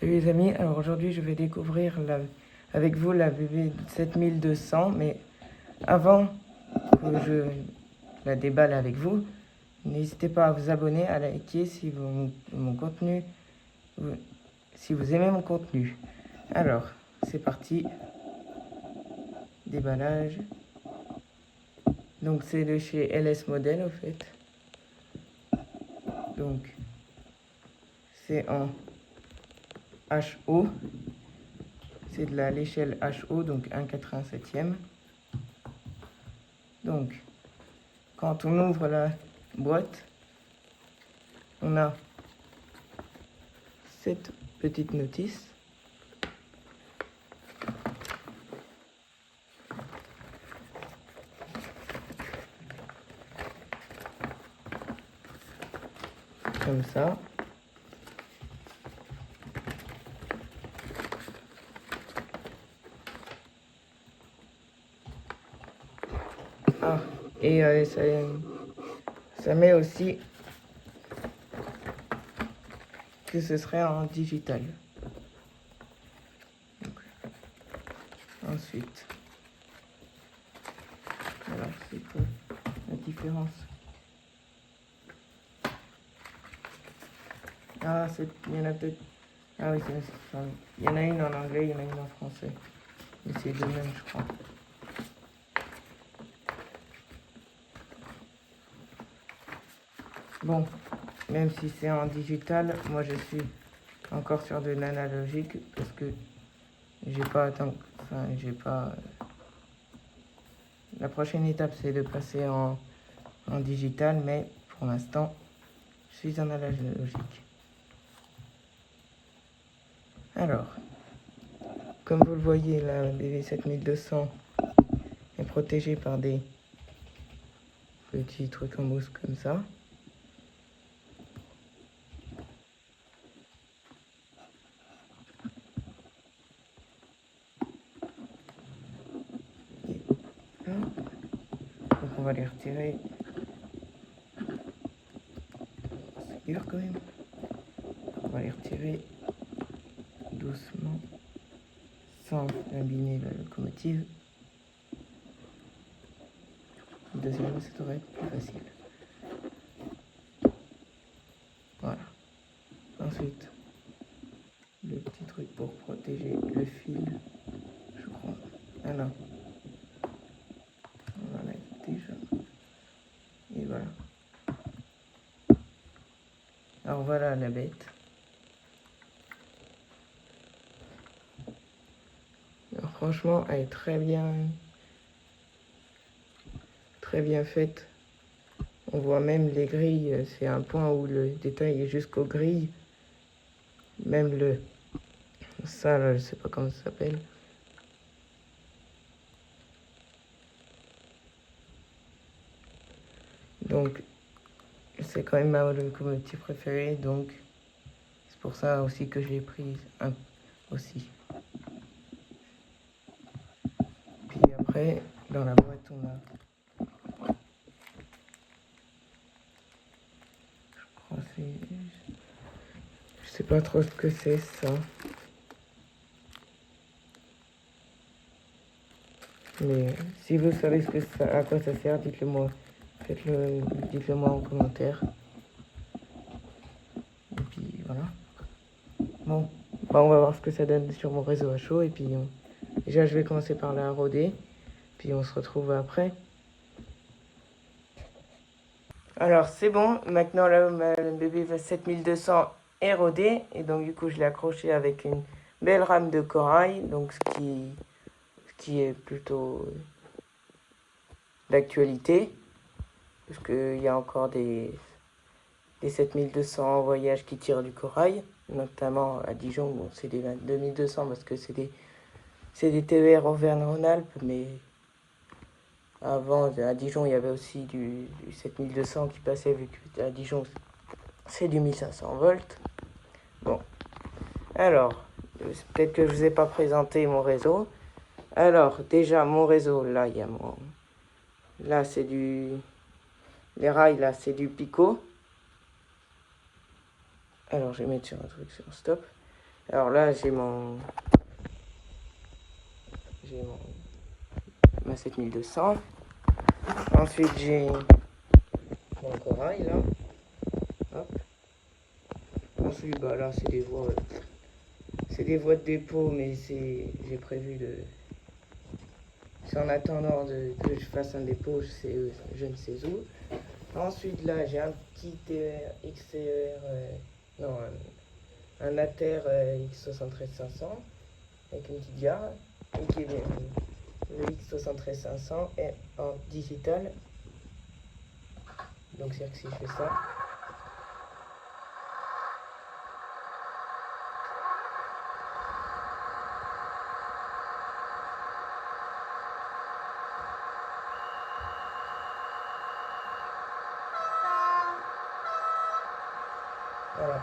Salut les amis, alors aujourd'hui je vais découvrir avec vous la BB 7200, mais avant que je la déballe avec vous, n'hésitez pas à vous abonner, à liker si mon contenu, si vous aimez mon contenu. Alors, c'est parti, déballage. Donc c'est de chez LS Model au fait. Donc c'est en HO. C'est de l'échelle HO, donc 1/87e. Donc, quand on ouvre la boîte, on a cette petite notice. Comme ça. Ah, et ça met aussi que ce serait en digital. Donc, ensuite, alors c'est quoi la différence? Ah, il y en a peut-être. Ah oui, il y en a une en anglais, il y en a une en français. Mais c'est deux mêmes, je crois. Bon, même si c'est en digital, moi je suis encore sur de l'analogique parce que j'ai pas la prochaine étape c'est de passer en digital, mais pour l'instant je suis en analogique. Alors, comme vous le voyez, la BB 7200 est protégée par des petits trucs en mousse comme ça. Donc on va les retirer. C'est dur quand même. On va les retirer doucement sans abîmer la locomotive. Deuxièmement, ça devrait être plus facile. Voilà. Ensuite, le petit truc pour protéger le fil, je crois. Ah non. On en a déjà. Et voilà. Alors voilà la bête. Alors, franchement, elle est très bien faite. On voit même les grilles, c'est un point où le détail est jusqu'aux grilles. Même ça là, je sais pas comment ça s'appelle. Donc, c'est quand même ma locomotive préférée, donc c'est pour ça aussi que j'ai pris un aussi. Puis après, dans la boîte, on a, je crois que je sais pas trop ce que c'est ça. Mais si vous savez à quoi ça sert, dites-le moi. Dites-le moi en commentaire. Et puis voilà. Bon, bah on va voir ce que ça donne sur mon réseau à chaud. Et puis déjà, je vais commencer par la roder. Puis on se retrouve après. Alors c'est bon, maintenant là, ma bébé 7200 est rodée. Et donc du coup, je l'ai accroché avec une belle rame de corail. Donc ce qui est plutôt d'actualité. Parce qu'il y a encore des 7200 en voyage qui tirent du corail, notamment à Dijon. Bon, c'est des 2200 parce que c'est des TER Auvergne-Rhône-Alpes, mais avant, à Dijon, il y avait aussi du 7200 qui passait, vu qu'à Dijon, c'est du 1500 volts. Bon, alors, peut-être que je vous ai pas présenté mon réseau. Alors, déjà, mon réseau, là, il y a là, c'est les rails, là, c'est du Picot. Alors, je vais mettre sur un truc sur stop. Alors là, j'ai ma 7200. Ensuite, j'ai mon corail, là. Hop. Ensuite, bah là, c'est des voies de dépôt, mais j'ai prévu de... C'est en attendant que je fasse un dépôt, je ne sais où. Ensuite, là, j'ai un petit XCR, non, un Ater X73500 avec une petite gare. Et qui est bien. Le X73500 est en digital. Donc, c'est-à-dire que si je fais ça, voilà.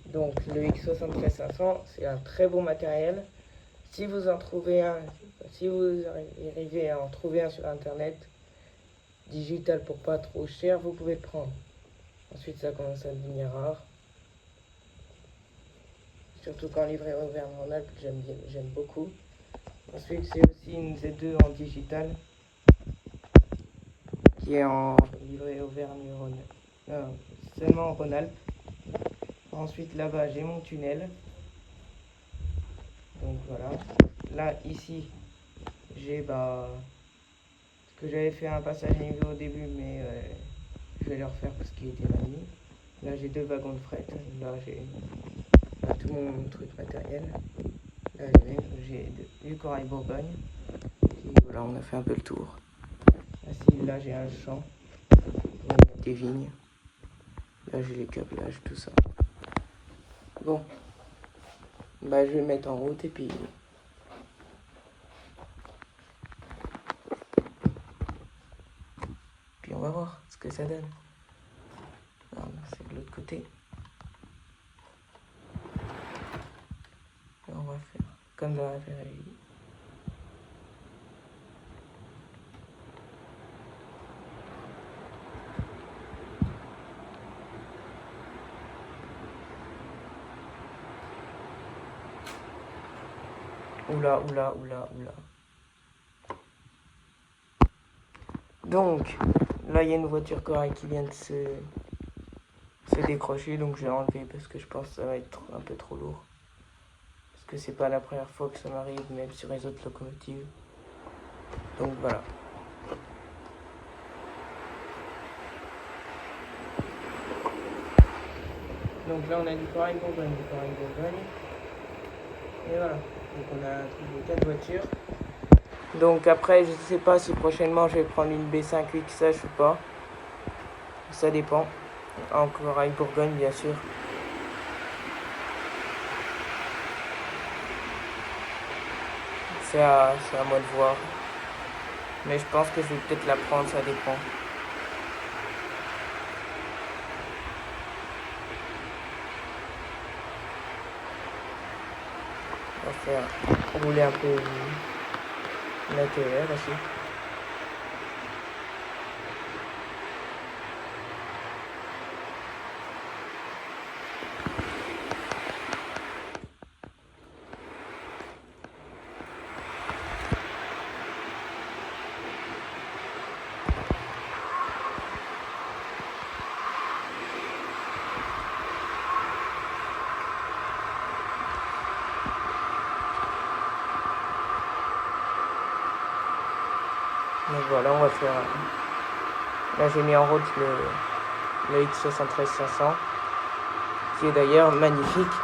Donc le X73500, c'est un très bon matériel. Si vous en trouvez un, si vous arrivez à en trouver un sur internet, digital pour pas trop cher, vous pouvez le prendre. Ensuite, ça commence à devenir rare. Surtout quand livré au Auvergne-Rhône-Alpes, j'aime beaucoup. Ensuite, c'est aussi une Z2 en digital qui est en livré Auvergne-Rhône-Alpes. Seulement en Rhône-Alpes. Ensuite, là-bas, j'ai mon tunnel. Donc voilà. Là, ici, j'ai ce que j'avais fait un passage à niveau au début, mais je vais le refaire parce qu'il était mal mis. Là, j'ai 2 wagons de fret. Là, j'ai tout mon truc matériel. Là, j'ai du corail Bourgogne. Puis voilà, on a fait un peu le tour. Là, j'ai un champ. Des vignes. Là, j'ai les câblages, tout ça. Bon. Bah, je vais me mettre en route et puis... Puis on va voir ce que ça donne. Non, c'est de l'autre côté. Là, on va faire comme dans la vraie vie. Oula. Donc, là, il y a une voiture corail qui vient de se décrocher, donc je l'ai enlevé parce que je pense que ça va être un peu trop lourd. Parce que c'est pas la première fois que ça m'arrive, même sur les autres locomotives. Donc voilà. Donc là, on a du corail Bourgogne. Et voilà. Donc on a trouvé 4 voitures. Donc après, je sais pas si prochainement je vais prendre une B5 XH ou pas. Ça dépend. En corail Bourgogne, bien sûr. C'est à moi de voir. Mais je pense que je vais peut-être la prendre, ça dépend. On va faire rouler un peu l'intérieur aussi. Donc voilà, on va faire... Là, j'ai mis en route le X73500, qui est d'ailleurs magnifique,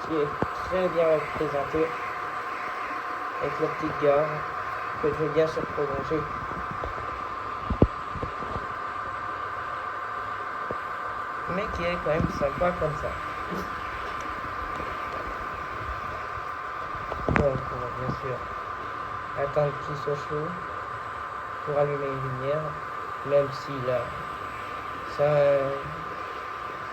qui est très bien représenté, avec la petite gare, que je vais bien sûr prolonger. Mais qui est quand même sympa comme ça. Donc, on va bien sûr attendre qu'il soit chaud pour allumer les lumières, même si là,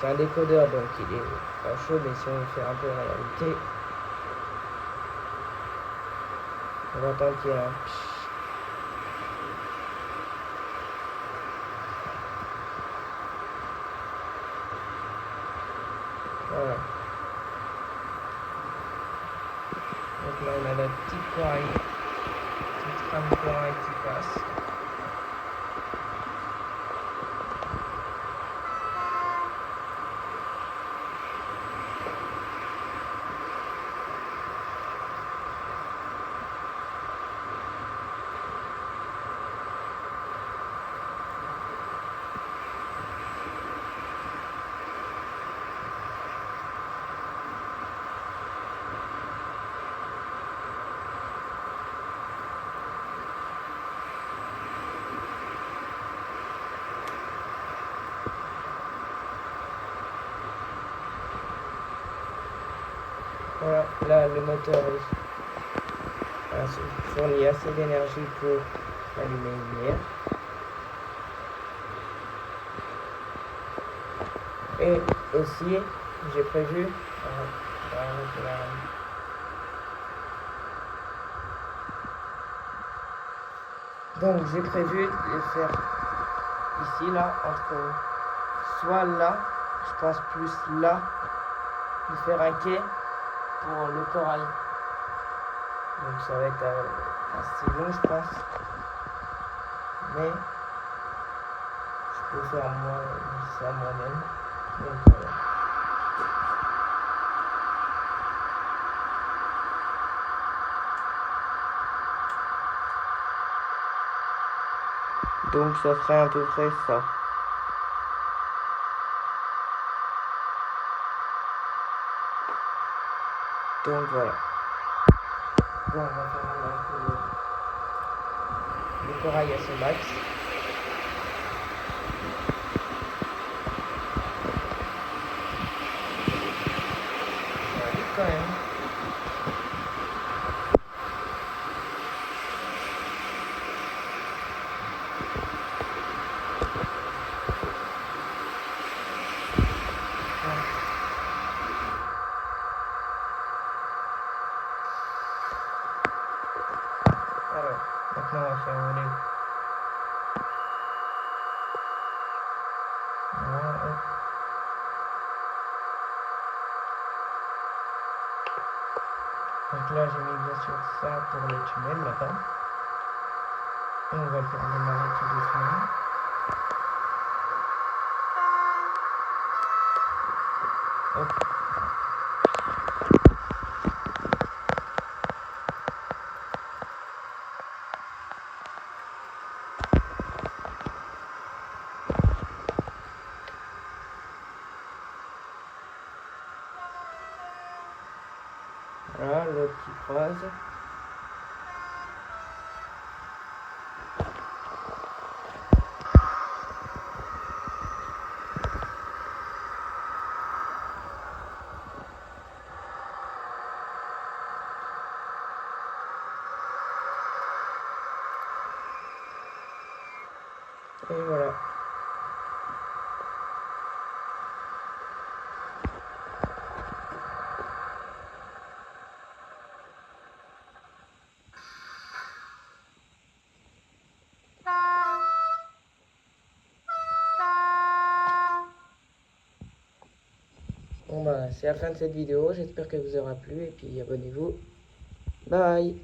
c'est un décodeur, donc il est pas chaud, mais si on fait un peu en réalité, On va attendre qu'il y ait un... Voilà. Donc là, on a notre petit corail, petite trame de corail qui passe. Voilà, là le moteur fournit assez d'énergie pour allumer une lumière. Et aussi, j'ai prévu, donc j'ai prévu de faire ici, là, entre, soit là, je pense plus là, de faire un quai pour le corail. Donc ça va être assez long, je pense. Mais je peux faire ça moi-même. Donc voilà. Donc ça ferait à peu près ça. Donc voilà. Bon, on va faire un peu le corail à son max. Ça va vite quand même. Alors, maintenant on va faire voler. Voilà. Donc là j'ai mis bien sûr ça pour le tunnel là-bas. Et on va le faire démarrer tout doucement. Hop. Voilà, l'autre qui croise. Et voilà. Bon bah c'est la fin de cette vidéo, j'espère qu'elle vous aura plu et puis abonnez-vous. Bye.